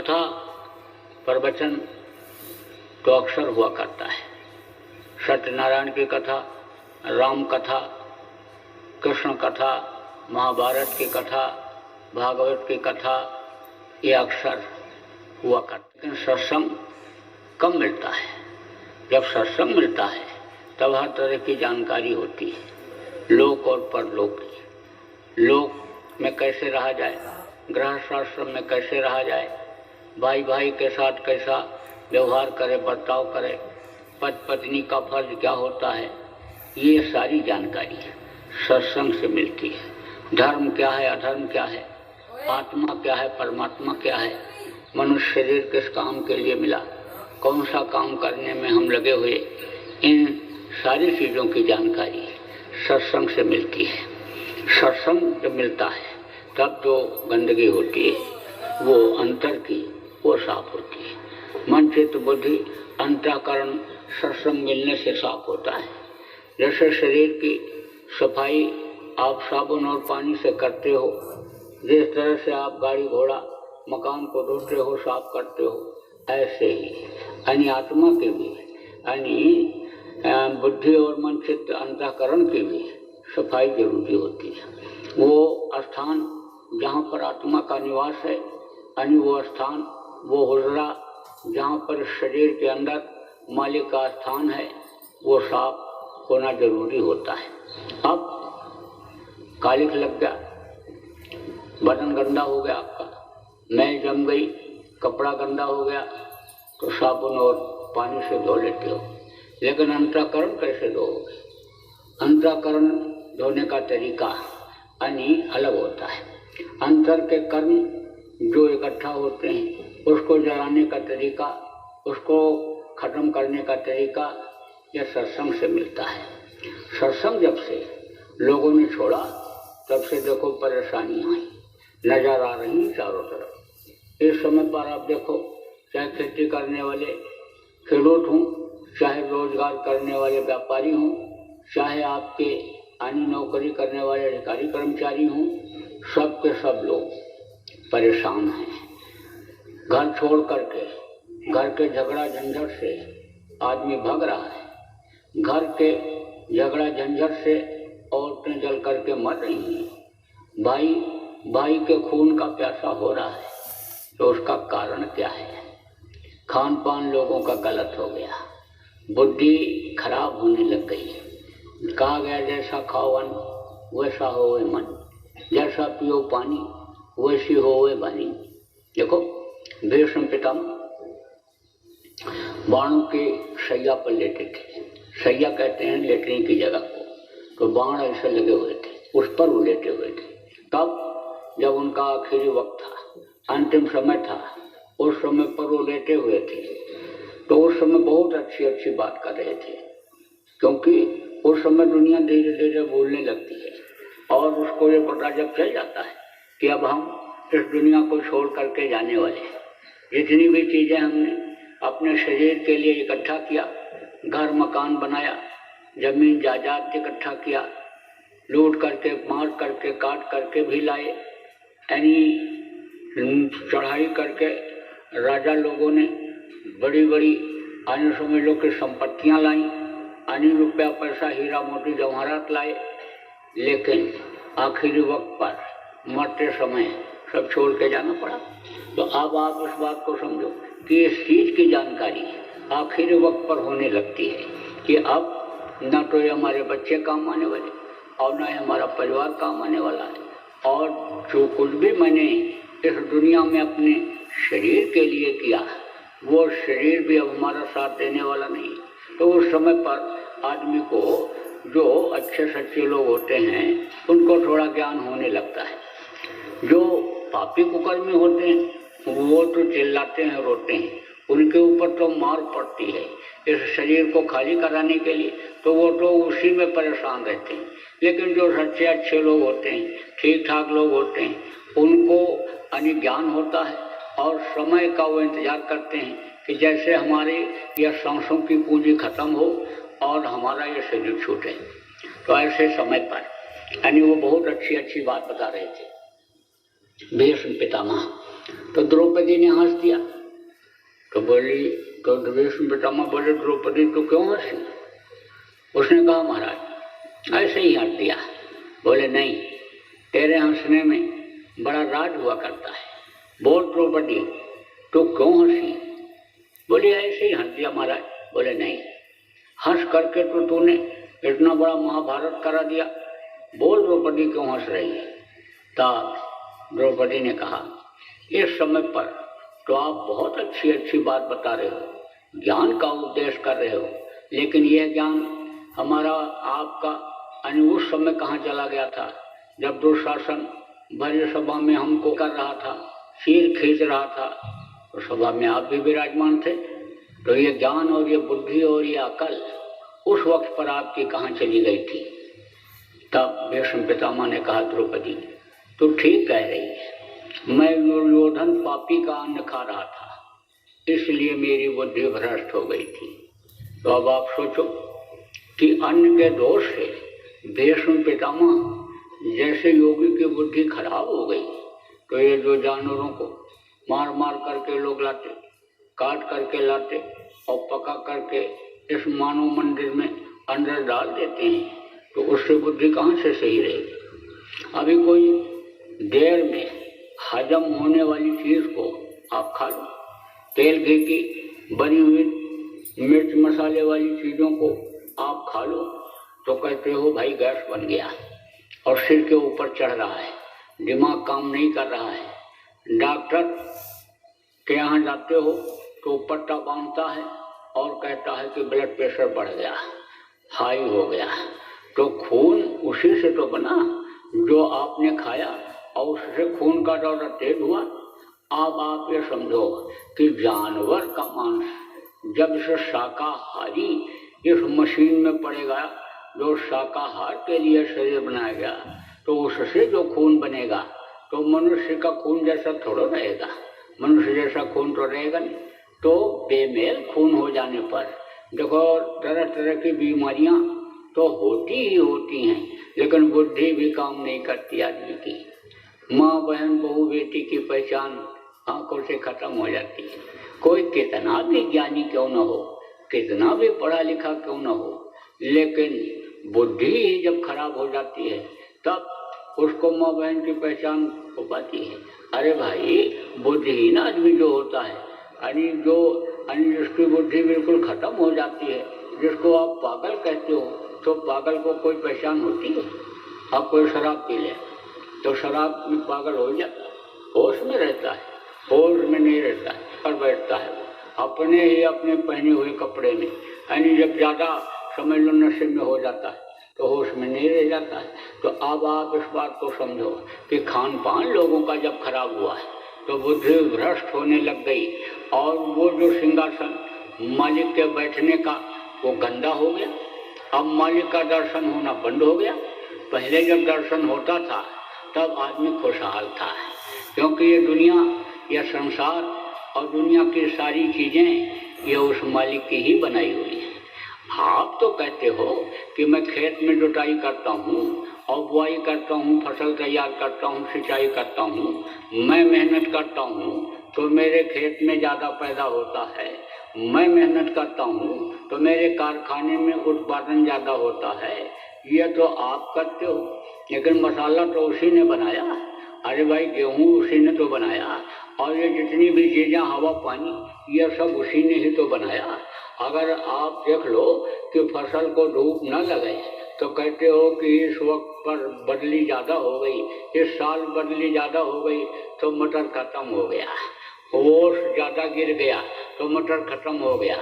कथा प्रवचन तो अक्सर हुआ करता है। सत्यनारायण की कथा, राम कथा, कृष्ण कथा, महाभारत की कथा, भागवत की कथा, ये अक्सर हुआ करता है। लेकिन सत्संग कम मिलता है। जब सत्संग मिलता है तब हर तरह की जानकारी होती है, लोक और परलोक की। लोक में कैसे रहा जाए, गृहस्थाश्रम में कैसे रहा जाए, भाई भाई के साथ कैसा व्यवहार करे, बर्ताव करे, पति पत्नी का फर्ज क्या होता है, ये सारी जानकारी सत्संग से मिलती है। धर्म क्या है, अधर्म क्या है, आत्मा क्या है, परमात्मा क्या है, मनुष्य शरीर किस काम के लिए मिला, कौन सा काम करने में हम लगे हुए, इन सारी चीज़ों की जानकारी सत्संग से मिलती है। सत्संग जब मिलता है तब जो गंदगी होती है वो अंतर की, वो साफ होती है। मन चित्त बुद्धि अंतःकरण सत्संग मिलने से साफ होता है। जैसे शरीर की सफाई आप साबुन और पानी से करते हो, जिस तरह से आप गाड़ी घोड़ा मकान को धोते हो, साफ करते हो, ऐसे ही यानी आत्मा की भी, यानी बुद्धि और मन चित्त अंतःकरण की भी सफाई जरूरी होती है। वो स्थान जहाँ पर आत्मा का निवास है, यानी वो स्थान, वो हुजरा जहाँ पर शरीर के अंदर मालिक का स्थान है, वो साफ होना जरूरी होता है। अब कालिख लग गया, बदन गंदा हो गया, आपका मैल जम गई, कपड़ा गंदा हो गया, तो साबुन और पानी से धो लेते हो। लेकिन अंतःकरण कैसे धोओगे? अंतःकरण धोने का तरीका यानी अलग होता है। अंतर के कर्म जो इकट्ठा होते हैं उसको जलाने का तरीका, उसको खत्म करने का तरीका, यह सत्संग से मिलता है। सत्संग जब से लोगों ने छोड़ा तब से देखो परेशानियां आई, नजर आ रही चारों तरफ। इस समय पर आप देखो, चाहे खेती करने वाले खेडूत हों, चाहे रोजगार करने वाले व्यापारी हों, चाहे आपके अन्य नौकरी करने वाले अधिकारी कर्मचारी हों, सब के सब लोग परेशान हैं। घर छोड़ करके, घर के झगड़ा झंझट से आदमी भाग रहा है। घर के झगड़ा झंझट से औरतें जल करके मर रही हैं। भाई भाई के खून का प्यासा हो रहा है। तो उसका कारण क्या है? खान पान लोगों का गलत हो गया, बुद्धि खराब होने लग गई। कहा गया जैसा खाओ अन्न वैसा हो वे मन, जैसा पियो पानी वैसी हो वे वाणी। देखो भीष्म पितामह बाणों के शैया पर लेटे थे। शैया कहते हैं लेटने की जगह को, तो बाण ऐसे लगे हुए थे, उस पर वो लेटे हुए थे। तब जब उनका आखिरी वक्त था, अंतिम समय था, उस समय पर वो लेटे हुए थे। तो उस समय बहुत अच्छी अच्छी बात कर रहे थे, क्योंकि उस समय दुनिया धीरे धीरे बोलने लगती है और उसको ये पता जब चल जाता है कि अब हम इस दुनिया को छोड़ करके जाने वाले हैं। जितनी भी चीज़ें हमने अपने शरीर के लिए इकट्ठा किया, घर मकान बनाया, जमीन जायदाद इकट्ठा किया, लूट करके मार करके काट करके भी लाए, यानी चढ़ाई करके राजा लोगों ने बड़ी बड़ी अन्य समझ लो कि संपत्तियां लाई, अन्य रुपया पैसा हीरा मोती जवाहरात लाए। लेकिन आखिरी वक्त पर मरते समय सब छोड़ के जाना पड़ा। तो अब आप इस बात को समझो कि इस चीज की जानकारी आखिरी वक्त पर होने लगती है कि अब न तो ये हमारे बच्चे काम आने वाले और न ही हमारा परिवार काम आने वाला है, और जो कुछ भी मैंने इस दुनिया में अपने शरीर के लिए किया वो शरीर भी अब हमारा साथ देने वाला नहीं। तो उस समय पर आदमी को जो अच्छे सच्चे लोग होते हैं उनको थोड़ा ज्ञान होने लगता है। जो पापी कुकर्मी होते हैं वो तो चिल्लाते हैं, रोते हैं, उनके ऊपर तो मार पड़ती है इस शरीर को खाली कराने के लिए, तो वो तो उसी में परेशान रहते हैं। लेकिन जो सच्चे अच्छे लोग होते हैं, ठीक ठाक लोग होते हैं, उनको ज्ञान होता है और समय का वो इंतजार करते हैं कि जैसे हमारे यह सांसों की पूंजी खत्म हो और हमारा ये शरीर छूटे। तो ऐसे समय पर वो बहुत अच्छी अच्छी बात बता रहे थे भीष्म पितामह तो द्रौपदी ने हंस दिया। तो बोली, तो भीष्म पितामह बोले, द्रौपदी तू क्यों हंसी? उसने कहा महाराज ऐसे ही हंस दिया। बोले नहीं, तेरे हंसने में बड़ा राज हुआ करता है। बोल द्रौपदी तू क्यों हंसी? बोली ऐसे ही हंस दिया महाराज। बोले नहीं, हंस करके तो तूने इतना बड़ा महाभारत करा दिया। बोल द्रौपदी क्यों हंस रही है? तब द्रौपदी ने कहा, इस समय पर तो आप बहुत अच्छी अच्छी बात बता रहे हो, ज्ञान का उपदेश कर रहे हो, लेकिन यह ज्ञान हमारा आपका उस समय कहाँ चला गया था जब दुशासन भव्य सभा में हमको कर रहा था, सिर खींच रहा था, तो सभा में आप भी विराजमान थे। तो ये ज्ञान और ये बुद्धि और ये अकल उस वक्त पर आपकी कहाँ चली गई थी? तब भीष्म पितामह ने कहा, द्रौपदी तू ठीक कह रही है, मैं दुर्योधन पापी का अन्न खा रहा था, इसलिए मेरी बुद्धि भ्रष्ट हो गई थी। तो अब आप सोचो कि अन्न के दोष से भीष्म पितामह जैसे योगी की बुद्धि खराब हो गई, तो ये जो जानवरों को मार मार करके लोग लाते, काट करके लाते और पका करके इस मानव मंदिर में अंदर डाल देते हैं, तो उससे बुद्धि कहाँ से सही रहेगी? अभी कोई देर में हजम होने वाली चीज को आप खा लो, तेल घी की बनी हुई मिर्च मसाले वाली चीजों को आप खा लो, तो कहते हो भाई गैस बन गया और सिर के ऊपर चढ़ रहा है, दिमाग काम नहीं कर रहा है। डॉक्टर के यहाँ जाते हो तो पट्टा बांधता है और कहता है कि ब्लड प्रेशर बढ़ गया, हाई हो गया। तो खून उसी से तो बना जो आपने खाया और उससे खून का दौरा तेज हुआ। अब आप ये समझो कि जानवर का मांस जब से शाकाहारी इस मशीन में पड़ेगा जो शाकाहार के लिए शरीर बनाया गया, तो उससे जो खून बनेगा तो मनुष्य का खून जैसा थोड़ा रहेगा, मनुष्य जैसा खून तो रहेगा नहीं। तो बेमेल खून हो जाने पर देखो तरह तरह की बीमारियां तो होती ही होती हैं, लेकिन बुद्धि भी काम नहीं करती आदमी की। माँ बहन बहू बेटी की पहचान आंखों से खत्म हो जाती है। कोई कितना भी ज्ञानी क्यों न हो, कितना भी पढ़ा लिखा क्यों न हो, लेकिन बुद्धि ही जब खराब हो जाती है तब उसको माँ बहन की पहचान हो पाती है। अरे भाई, बुद्धिहीन आदमी जो होता है, जिसकी बुद्धि बिल्कुल खत्म हो जाती है, जिसको आप पागल कहते हो, तो पागल को कोई पहचान होती है? आप कोई शराब पी ले तो शराब में पागल हो जाता है, होश में रहता है, होश में नहीं रहता है और बैठता है अपने ही अपने पहने हुए कपड़े में, यानी जब ज़्यादा समझ लो नशे में हो जाता है तो होश में नहीं रह जाता है। तो अब आप इस बात को समझो कि खान पान लोगों का जब खराब हुआ है तो बुद्धि भ्रष्ट होने लग गई, और वो जो सिंहासन मालिक के बैठने का वो गंदा हो गया। अब मालिक का दर्शन होना बंद हो गया। पहले जब दर्शन होता था तब आदमी खुशहाल था, क्योंकि ये दुनिया, यह संसार और दुनिया की सारी चीज़ें ये उस मालिक की ही बनाई हुई है। आप तो कहते हो कि मैं खेत में जुताई करता हूँ और बुआई करता हूँ, फसल तैयार करता हूँ, सिंचाई करता हूँ, मैं मेहनत करता हूँ तो मेरे खेत में ज़्यादा पैदा होता है, मैं मेहनत करता हूँ तो मेरे कारखाने में उत्पादन ज़्यादा होता है। ये तो आप करते हो, लेकिन मसाला तो उसी ने बनाया। अरे भाई, गेहूँ उसी ने तो बनाया, और ये जितनी भी चीज़ें हवा पानी ये सब उसी ने ही तो बनाया। अगर आप देख लो कि फसल को धूप न लगे तो कहते हो कि इस वक्त पर बदली ज़्यादा हो गई, इस साल बदली ज़्यादा हो गई तो मटर खत्म हो गया, ओस ज़्यादा गिर गया तो मटर खत्म हो गया,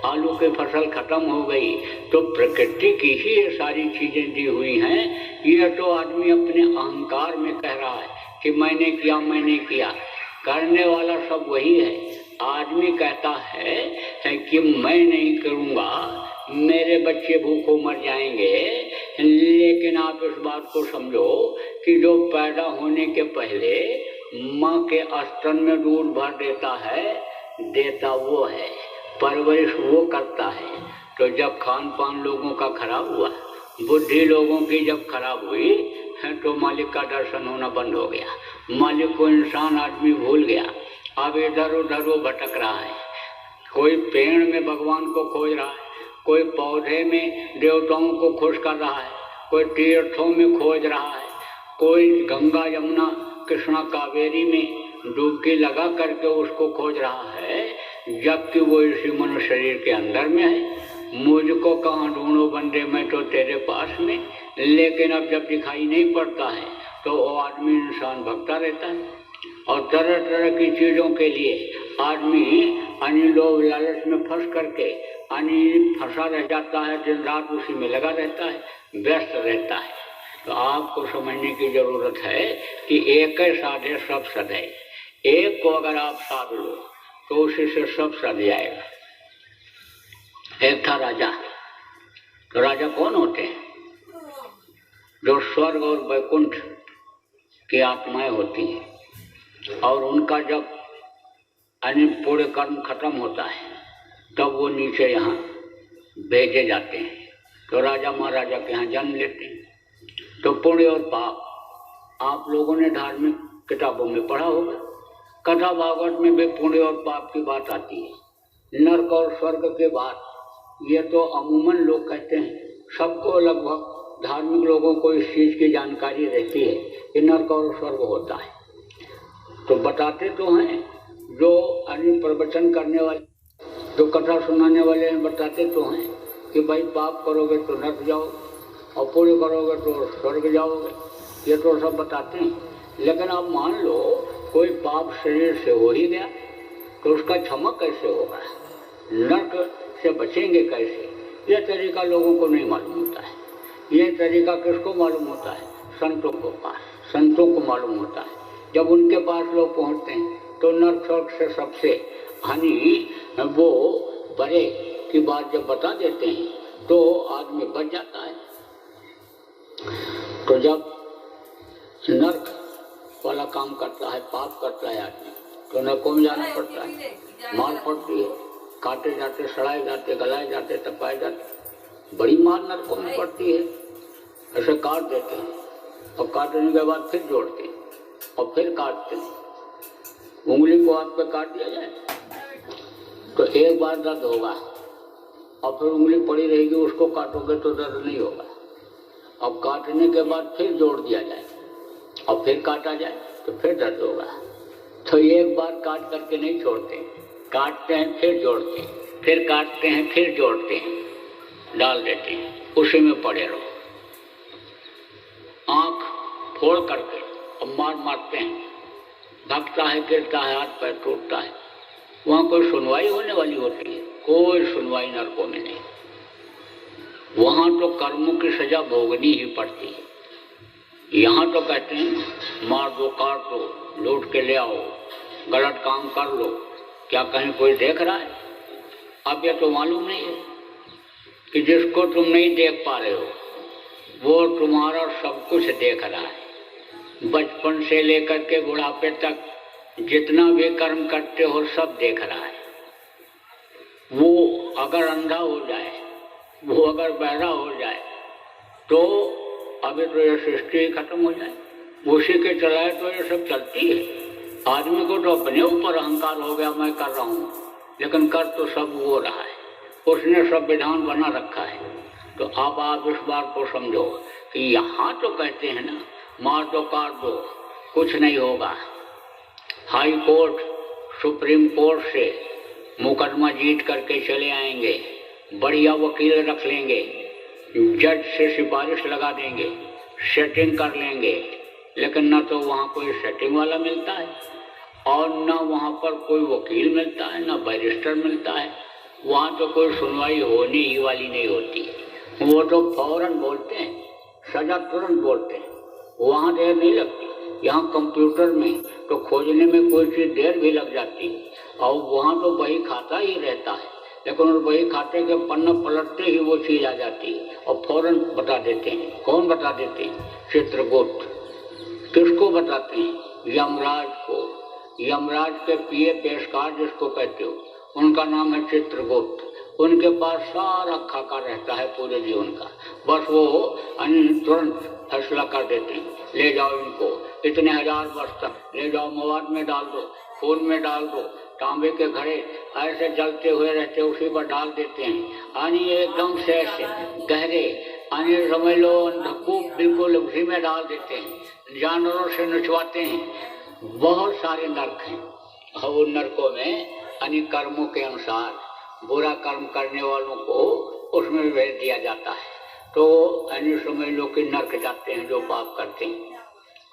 आलू की फसल खत्म हो गई। तो प्रकृति की ही ये सारी चीज़ें दी हुई हैं। ये तो आदमी अपने अहंकार में कह रहा है कि मैंने किया, मैंने किया। करने वाला सब वही है। आदमी कहता है कि मैं नहीं करूँगा, मेरे बच्चे भूखों मर जाएंगे। लेकिन आप इस बात को समझो कि जो पैदा होने के पहले माँ के स्तन में दूध भर देता है, देता वो है, परवरिश वो करता है। तो जब खान पान लोगों का खराब हुआ, बुद्धि लोगों की जब खराब हुई तो मालिक का दर्शन होना बंद हो गया। मालिक को इंसान आदमी भूल गया। अब इधर उधर वो भटक रहा है। कोई पेड़ में भगवान को खोज रहा है, कोई पौधे में देवताओं को खोज कर रहा है, कोई तीर्थों में खोज रहा है, कोई गंगा यमुना कृष्णा कावेरी में डुबकी लगा करके उसको खोज रहा है, जबकि वो इसी मनुष्य शरीर के अंदर में है। मुझको कहाँ ढूंढो बंदे, मैं तो तेरे पास में। लेकिन अब जब दिखाई नहीं पड़ता है तो वो आदमी इंसान भगता रहता है और तरह तरह की चीज़ों के लिए आदमी लोभ लालच में फंस करके फंसा रह जाता है, दिन रात उसी में लगा रहता है, व्यस्त रहता है। तो आपको समझने की जरूरत है कि एक ही साधे सब सधे। एक को अगर आप साध लो तो उसी से सब सध जाएगा। एक था राजा। तो राजा कौन होते हैं? जो स्वर्ग और वैकुंठ की आत्माएं होती हैं और उनका जब पूरे कर्म खत्म होता है तब वो नीचे यहाँ भेजे जाते हैं। तो राजा महाराजा के यहाँ जन्म लेते हैं। तो पुण्य और पाप आप लोगों ने धार्मिक किताबों में पढ़ा होगा। कथा भागवत में भी पुण्य और पाप की बात आती है। नरक और स्वर्ग के बात ये तो अमूमन लोग कहते हैं, सबको लगभग धार्मिक लोगों को इस चीज़ की जानकारी रहती है कि नरक और स्वर्ग होता है। तो बताते तो हैं जो प्रवचन करने वाले, जो कथा सुनाने वाले हैं, बताते तो हैं कि भाई पाप करोगे तो नरक जाओ और पुण्य करोगे तो स्वर्ग जाओगे, ये तो सब बताते हैं। लेकिन अब मान लो कोई पाप शरीर से हो ही गया तो उसका क्षमा कैसे होगा, नरक से बचेंगे कैसे, ये तरीका लोगों को नहीं मालूम होता है। ये तरीका किसको मालूम होता है? संतों को पास, संतों को मालूम होता है। जब उनके पास लोग पहुंचते हैं तो नरक स्वर्ग से सबसे वो बड़े की बात जब बता देते हैं तो आदमी बच जाता है। तो जब नरक वाला काम करता है, पाप करता है आदमी, तो नरकों में जाना पड़ता है, मार पड़ती है, काटे जाते, सड़ाए जाते, गलाए जाते, तपाए जाते, बड़ी मार नरकों में पड़ती है। ऐसे काट देते हैं और काटने के बाद फिर जोड़ते हैं और फिर काटते हैं। उंगली को हाथ पे काट दिया जाए तो एक बार दर्द होगा और फिर उंगली पड़ी रहेगी, उसको काटोगे तो दर्द नहीं होगा। अब काटने के बाद फिर जोड़ दिया जाए और फिर काटा जाए तो फिर दर्द होगा। तो एक बार काट करके नहीं छोड़ते, काटते हैं फिर जोड़ते हैं, फिर काटते हैं फिर जोड़ते हैं, डाल देते हैं, उसी में पड़े रहो। आंख फोड़ करके और मारते हैं, भागता है, गिरता है, हाथ पैर टूटता है। वहाँ कोई सुनवाई होने वाली होती है? कोई सुनवाई नरकों में नहीं। वहाँ तो कर्मों की सजा भोगनी ही पड़ती है। यहाँ तो कहते हैं मार दो, काट दो, लूट के ले आओ, गलत काम कर लो, क्या कहीं कोई देख रहा है? अब ये तो मालूम नहीं है कि जिसको तुम नहीं देख पा रहे हो वो तुम्हारा सब कुछ देख रहा है। बचपन से लेकर के बुढ़ापे तक जितना भी कर्म करते हो सब देख रहा है। वो अगर अंधा हो जाए, वो अगर बहरा हो जाए तो अभी तो ये सृष्टि खत्म हो जाए, उसी के चलाए तो ये सब चलती है। आदमी को तो अपने ऊपर अहंकार हो गया, मैं कर रहा हूँ, लेकिन कर तो सब वो रहा है, उसने सब विधान बना रखा है। तो अब आप इस बात को समझो कि यहाँ तो कहते हैं ना मार दो, काट दो, कुछ नहीं होगा। हाई कोर्ट, सुप्रीम कोर्ट से मुकदमा जीत करके चले आएंगे, बढ़िया वकील रख लेंगे, जज से सिफारिश लगा देंगे, सेटिंग कर लेंगे, लेकिन न तो वहाँ कोई सेटिंग वाला मिलता है और न वहाँ पर कोई वकील मिलता है, न बैरिस्टर मिलता है। वहाँ तो कोई सुनवाई होने ही वाली नहीं होती। वो तो फौरन बोलते हैं, सजा तुरंत बोलते हैं, वहाँ देर नहीं लगती। यहाँ कंप्यूटर में तो खोजने में कोई चीज़ देर भी लग जाती है और वहाँ तो बही खाता ही रहता है, लेकिन उस बही खाते के पन्ना पलटते ही वो चीज़ आ जाती है और फौरन बता देते हैं। कौन बता देते हैं? चित्रगुप्त। किसको बताते हैं? यमराज को। यमराज के पिए पेशकार जिसको कहते हो, उनका नाम है चित्रगुप्त। उनके पास सारा खाका रहता है पूरे जीवन का, बस वो तुरंत फैसला कर देते हैं, ले जाओ इनको, इतने हजार वर्ष तक ले जाओ, मवाद में डाल दो, खून में डाल दो, तांबे के घड़े ऐसे जलते हुए रहते उसी पर डाल देते हैं, यानी एकदम से ऐसे गहरे, यानी समझ लो अंधकूप बिल्कुल उसी में डाल देते हैं, जानवरों से नचवाते हैं। बहुत सारे नरक हैं और उन नरकों में यानी कर्मों के अनुसार बुरा कर्म करने वालों को उसमें भेज दिया जाता है। तो यानी समझ लो कि नरक जाते हैं जो पाप करते हैं,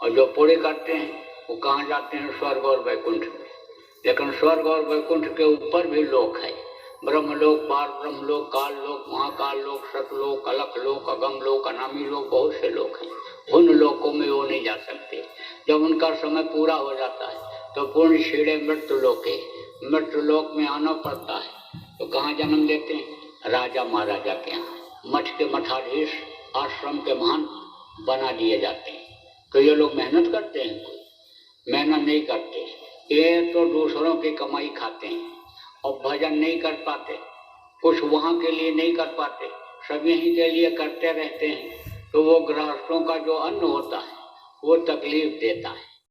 और जो पुण्य करते हैं वो कहाँ जाते हैं? स्वर्ग और वैकुंठ में। लेकिन स्वर्ग और वैकुंठ के ऊपर भी लोक है, ब्रह्मलोक, पार ब्रह्मलोक, काल लोक, महाकाल लोक, सतलोक, अलख लोक, अगम लोक, अनामी लोक, बहुत से लोक हैं। उन लोकों में वो नहीं जा सकते। जब उनका समय पूरा हो जाता है तो पूर्ण छीड़े मृत्यु लोके, मृत्यु लोक में आना पड़ता है। तो कहाँ जन्म लेते हैं? राजा महाराजा के यहाँ, मठ के मठाधीश, आश्रम के महान बना दिए जाते हैं। तो ये लोग मेहनत करते हैं? कोई मेहनत नहीं करते, ये तो दूसरों की कमाई खाते हैं और भजन नहीं कर पाते, कुछ वहाँ के लिए नहीं कर पाते, सब यहीं के लिए करते रहते हैं। तो वो गृहस्थों का जो अन्न होता है वो तकलीफ देता है।